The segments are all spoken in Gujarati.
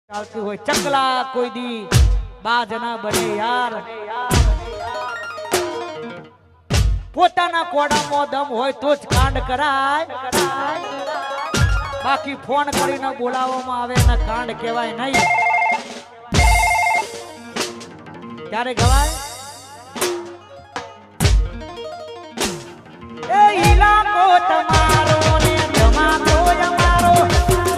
ચાલતી હોય ચકલા કોઈ દી બાજ ના બને યાર પોતાના કોડામાં દમ હોય તો જ કાંડ કરાય બાકી ફોન કરીને બોલાવવામાં આવે ને કાંડ કહેવાય નહીં ત્યારે ગવાય એ ઈલાકો તમારો ને જમાતો અમારો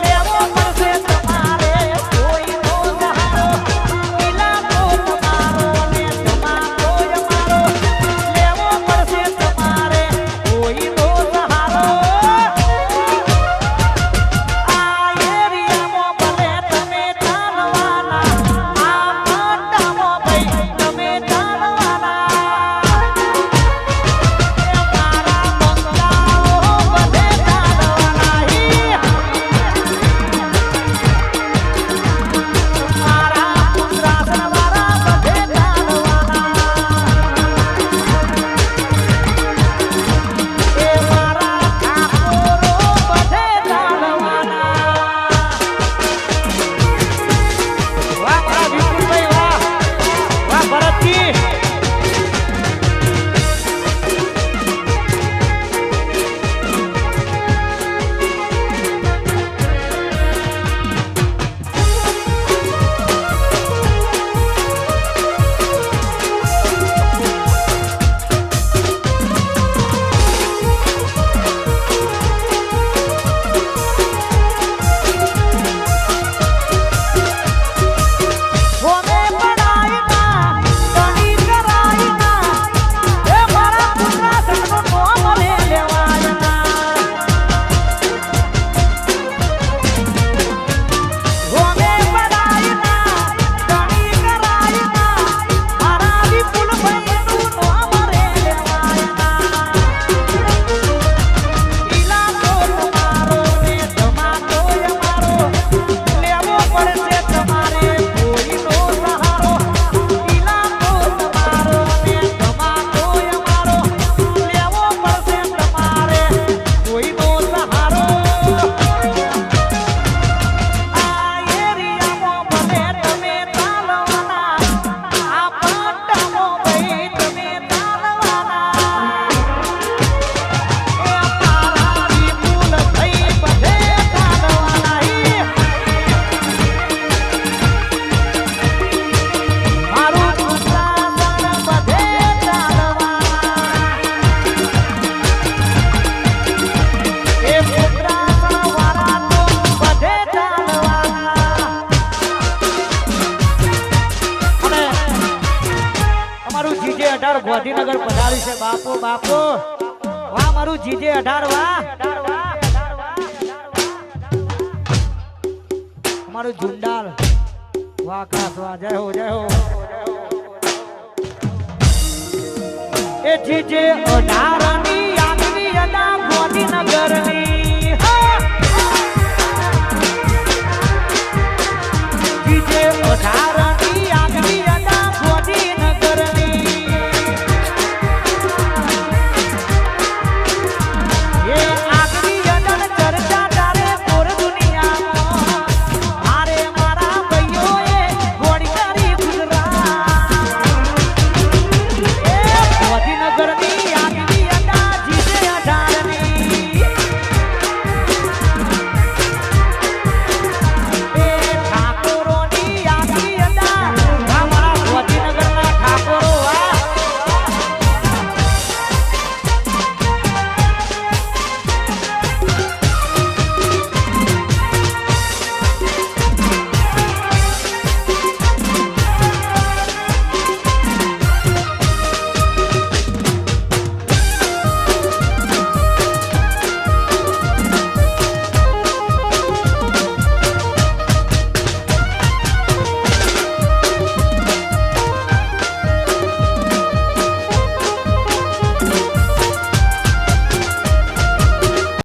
લેવો પડશે તમારે કોઈ નો સહારો ઈલાકો તમારો ને જમાતો અમારો લેવો પડશે તમારે કોઈ નો સહારો આ એરિયામાં ભલે તમે ચાલવાના આ પટ્ટામાં ભાઈ તમે ચાલવાના ગાંધીનગર પધારી છે બાપો બાપો વાહ મારું જીજે 18 વાહ અમારું ઝુંડાલ વાહ ખાસ વાહ જય હો એ જીજે 18 ની આગની અડા ગાંધીનગર ની